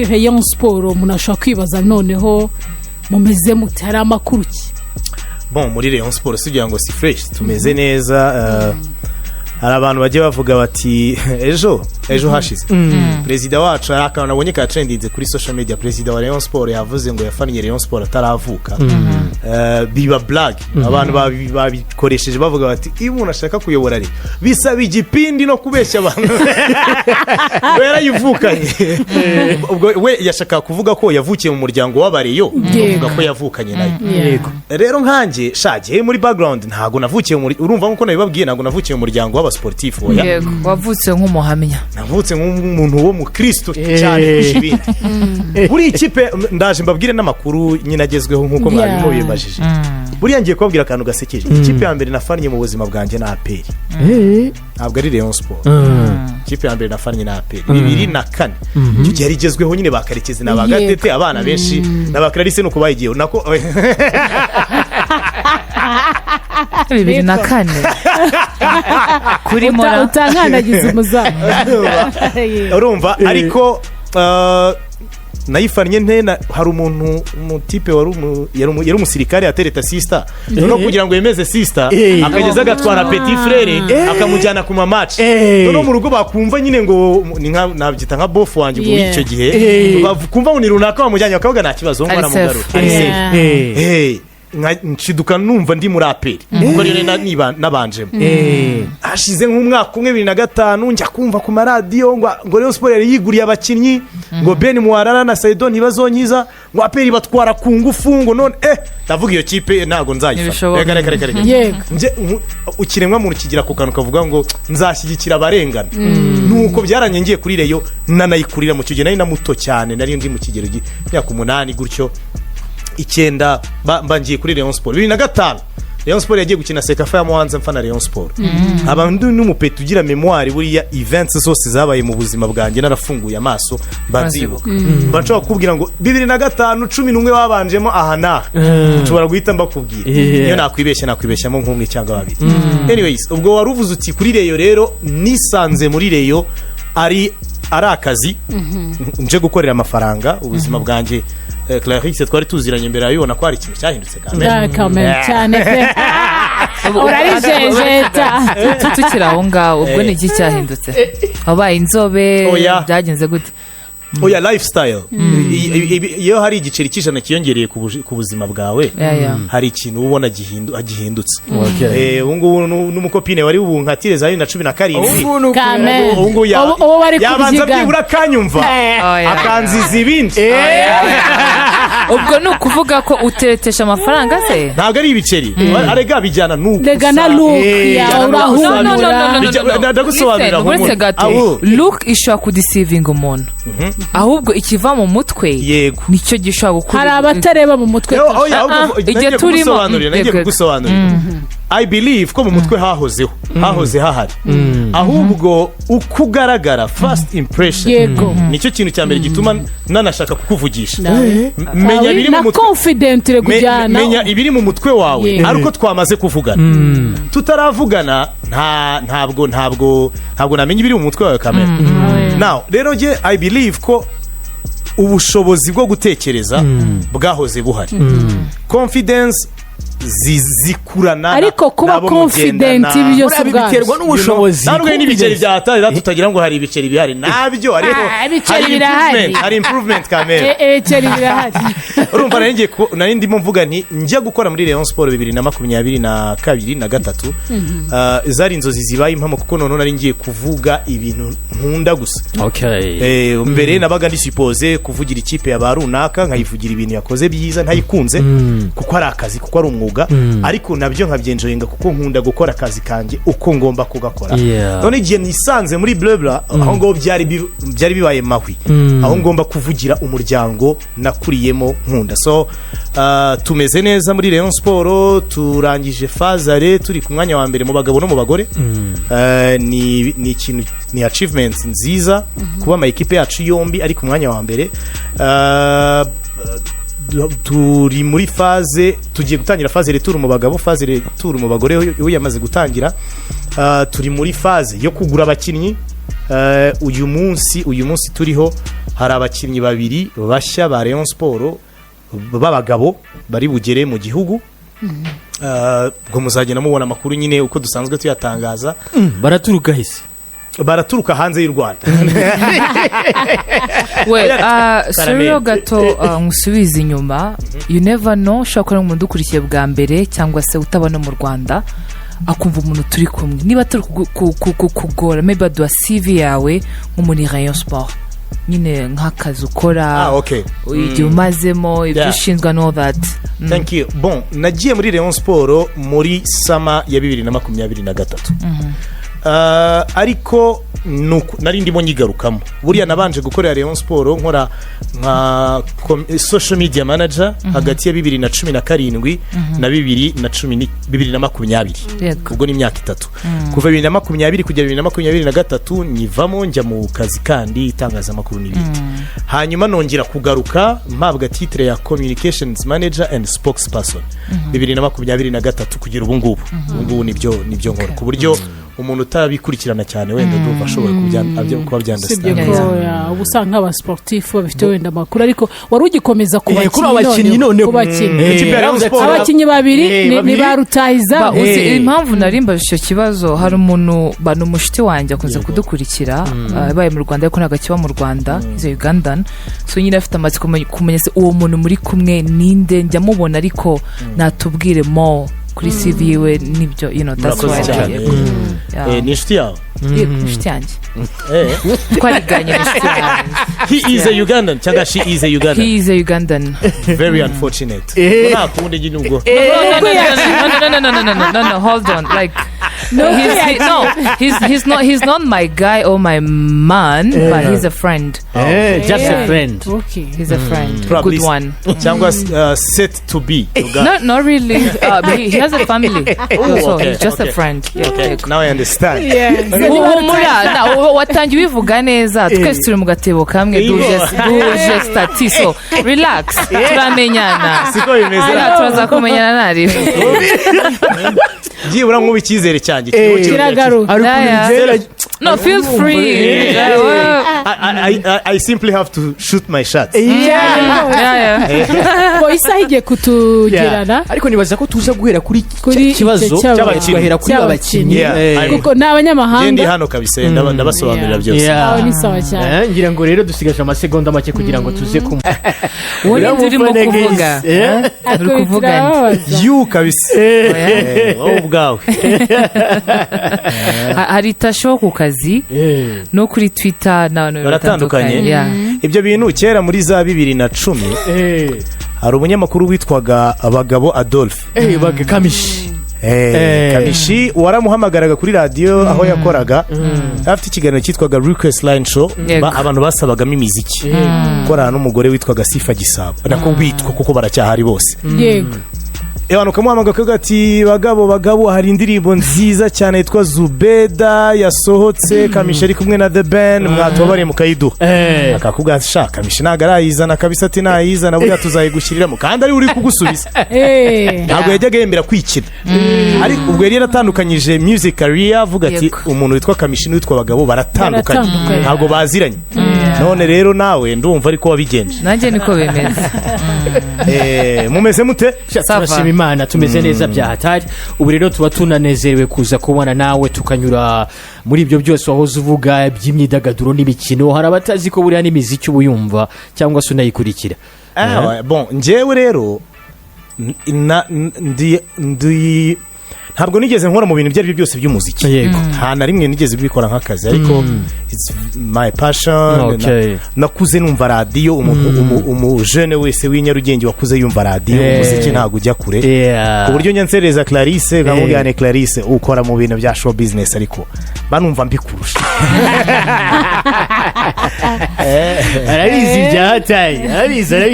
Rayon Sport munashaka kwibaza noneho mumeze mutari amakuru ki bon muri Rayon Sport sigira ngo si fresh tumeze neza hari abantu bagiye bavuga bati ejo hashize president wacu arakana nabonye ka trendinze kuri social media president wa Rayon Sport yavuze ngo yafaniye Rayon Sport ataravuka biba black abantu babikoresheje bavuga bati iyo umuntu ashaka kuyobora ari bisaba igipindi no kubeshya abantu wera yivukanye ubwo we yashaka kuvuga ko yavukiye mu muryango w'abareyo kuvuga ko yavukanye nayo yego rero nkanje shaje muri background ntago navukiye urumva nkuko nabibabwiye ntago navukiye mu muryango sportif oya yego wavutse nk'umuhamya navutse nk'umuntu wo mu Kristo cyane kushibindi buri ikipe ndaje mbabwire n'amakuru nyine agezweho nkuko mwarimu bibajije buri yangiye kubabwira akantu gasekeje ikipe ya mbere nafanye mu buzima bwanjye na APR ntabwo ari Rayon Sport ikipe ya mbere nafanye na APR 2004 icyo gihe rigezweho nyine bakarekeze n'abagatete abana benshi n'abaklarisse no kubayigiye nako 2004 kuri mora utankandagiza umuzamu urumva ariko nayifanye ntena hari umuntu umutipe yari umusirikare atereta sister no kugira ngo yemeze sister akageza gatwara petit frere akamujyana ku match no mu rugo bakumva nyine ngo nabyita nka bof wanje ngo icyo gihe bakumva ngo ni runaka bamujyanye bakavuga nta kibazo ngo aramugarura nshiduka numva ndi muri APR kuko rero nabanjemo hashize nk'umwaka umwe 2005 njya kumva ku maradiyo ngo Rayon Sport yiguriye abakinnyi ngo Ben Muharara na Saido ntibazonyiza ngo APR batwara ku ngufu ngo none ndavuga iyo kipe ntago nzayifata reka nje ukiremwa mu kigira ku kantu kavuga ngo nzashyigikira abarengana nuko byaranyengiye kuri Rayon nanayikurira mu kigero nari na muto cyane nari ndi mu kigero y'imyaka 8 gutyo 9 bangiye kuri Rayon Sport 2005 Rayon Sport yagiye gukina Sekafa ya Muhanza mfana Rayon Sport abantu n'umupeti ugira memoire buriya events zose zabaye mu buzima bwanjye narafunguye amaso mbanzibuka banshobora kubwira ngo 2005 11 wabanjemo ahana nshobora guhita mbakubwira iyo nakwibeshyamo nk'umwe cyangwa babiri anyways ubwo waruvuze uti kuri Rayon rero nisanze muri Rayon ari akazi nje gukorera amafaranga ubuzima bwanjye Clarisse twari tuziranye imbere ayibona ko ari ikintu cyahindutse kamera cyane pe urarijeje tukira aho ngaho ubwo ni iki cyahindutse wabaye inzobe byagenze gute oya lifestyle iyo hari igiceri cy'ijana kiyongereye ku buzima bwawe hari ikintu ubona gihindutse ubungu n'umukopine wari ubunkatire za 2017 ubungu yabanza byibura kanyumva akanziza ibindi ubwo nukuvuga ko uteretesha amafaranga se ntabwo ari ibiceri arega bijyana nuko rega na look ya urahura ndagusobanurira look ishobora kudeceiving umuntu ahubwo ikiva mu mutwe yego nicyo gishobora gukora hari abatareba mu mutwe igihe turimo nagiye kugusobanurira I believe ko mu mutwe hahoze hahari ahubwo uko ugaragara first impression nicyo kintu cya mbere gituma nanashaka kukuvugisha menya biri mu mutwe confident regujyana menya ibiri mu mutwe wawe ariko twamaze kuvugana tutaravugana ntabwo namenye ibiri mu mutwe wawe kamera now rero je I believe ko ubushobozi bwo gutekereza bwahoze buhari confidence zikurana ariko kuba confident ibyo biterwa n'ubushobozi ntabwo n'ibiceri byahatari tutagira ngo hari ibiceri bihari nabyo ariko hari improvement kamera ibiceri birahari urumva nari ndimo mvuga nti njya gukora muri Rayon Sport 2022 na 3 zari inzozi zibaye impamo kuko none nari ngiye kuvuga ibintu nkunda gusa mbere nabaga ndi suppose kuvugira ikipe ya barunaka nkayivugira ibintu yakoze byiza ntayikunze kuko ari akazi kuko ari umwuga ariko nabyo nkabyenjoyinga kuko nkunda gukora akazi kanje uko ngomba kugakora none igihe nisanze muri blabla aho ngo byari bibaye mahwi aho ngomba kuvugira umuryango nakuriyemo nkunda so tumeze neza muri Rayon Sport turangije fazare turi ku mwanya wa mbere mu bagabo no mu bagore ni ikintu ni achievements nziza kuba ama equipe yacu yombi ari ku mwanya wa mbere turi muri faze tugiye gutangira faze retour mu bagabo faze retour mu bagore yo yamaze gutangira turi muri faze yo kugura abakinnyi uyu munsi turiho hari abakinnyi babiri bashya ba Rayon Sport b'abagabo bari bugere mu gihugu. Ubwo muzagenda mubona amakuru nyine uko dusanzwe tuyatangaza. baraturuka hisi baraturuka hanze y'u Rwanda. rero gato nkusubiza inyuma, you never know, ushobora kubona umuntu udukurikiye bwa mbere cyangwa se utabona mu Rwanda akumva umuntu turi kumwe, niba turi kugora maybe aduha CV yawe nk'umuntu Rayon Sport nyine nk'akazi ukora, igihe umazemo, ibyo ushinzwe and all that. Thank you. Bon, nagiye muri Rayon Sport muri sama ya 2023. Ariko nari ndimo nyigarukamo, buriya nabanje gukorera Rayon Sport nkora nka social media manager hagati ya 2017 na 2020, ubwo ni imyaka 3. Kuva 2020 kugera 2023 nyivamo njya mu kazi kandi itangazamakuru n'ibindi. Hanyuma nongera kugaruka mpabwa titre ya communications manager and spokesperson 2023 kugera ubu ngubu nibyo nkora, ku buryo umuntu utabikurikirana cyane wenda ndumva ashobora kuba byandasitanga. Ubu usanga aba sportif bafite wenda makuru, ariko wari ugikomeza ku bakinnyi none abakinnyi babiri ni ba Rutahiza. Impamvu narimba icyo kibazo, hari umuntu umushiti wanjye akunze kudukurikira yabaye mu Rwanda ariko ntabwo akiba mu Rwanda, izo Ugandan, so nyine afite amatsiko kumenya se uwo muntu muri kumwe ninde, njya mubona ariko natubwire mo kuri CV we nibyo, that's why ni inshuti yawe. Inshuti yanjye twariganye inshuti yanjye. He is a Ugandan cyangwa she is a Ugandan? He is a Ugandan. Very unfortunate. Nakundi nyine ubwo. No, hold on, like he's not my guy or my man, but he's a friend. Just a friend. Okay. He's a friend, Probably good one. cyangwa set to be. Not really. He has a family, so okay, he's just a friend. Okay, now I understand. Watangiye ubivuga neza, twese turi mu gatebo kamwe, duje stati, so relax, turamenyana. Siko bimeze. Turaza kumenyana nari. Byibura nk'ubu icyizere cyanjye kiragaruka. No, feel free. I simply have to shoot my shots. Ko isaha igiye kutugerana, ariko nibaza ko tuza guhera kuri kibazo cy'abakinnyi, kuri abakinnyi kuko n'abanyamahanga ndi hano kabisa ndabasobanurira byose. Ni sawa cyane. ngira ngo rero dusigaje amasegonda make kugira ngo tuze kumwe. Wowe turimo kuvuga uri kuvuga you kabisa wowe ubwawe. Hari tasho ku kazi no kuri Twitter n'abantu baratandukanye. Ibyo bintu kera muri za 2010 hari umunyamakuru witwaga Abagabo Adolphe Kamishi. Kamishi waramuhamagaraga kuri radio aho yakoraga, afite ikiganiro cyitwaga Request Line Show, abantu basabagamo imiziki, korana n'umugore witwaga Sifa Gisabo, nako witwa kuko baracyahari bose. Yego. Abantu kamuhamagaga kaga ati bagabo hari indirimbo nziza cyane yitwa Zubeda yasohotse, Kamishi ari kumwe na The Band, mwatubabare mukayiduha. Akakubwira sha Kamishi nagarayizana kabisa, ati nayizana buriya tuzayigushyiriramo, kandi ari uri kugusubiza. Ntabwo yajyaga yemera kwikira. Ariko ubwo yari yaratandukanyije music career, avuga ati umuntu witwa Kamishi n'uwitwa Bagabo baratandukanye, ntabwo baziranye. None rero nawe ndumva ariko wabigenje. Nanjye niko bemeze. Mumeze mute? Turashima Imana tumeze neza byahatari. Ubu rero tuba tunanezerewe kuza kubona nawe tukanyura muri ibyo byose wahoze uvuga by'imyidagaduro n'imikino. Hari abatazi ko buriya n'imiziki ubuyumva cyangwa se unayikurikira. Bon, njyewe rero ntabwo nigeze nkora mu bintu byari byose by'umuziki. Nta na rimwe nigeze bikora nk'akazi, ariko it's my passion. Nakuze numva radio, umujene wese w'inyarugenge wakuze yumva radio, umuziki ntabwo ujya kure. Ku buryo nyansereza Clarisse, nkamugane Clarisse ukora mu bintu bya show business, ariko banumva mbikurusha. Arabizi byahatari, arabizi.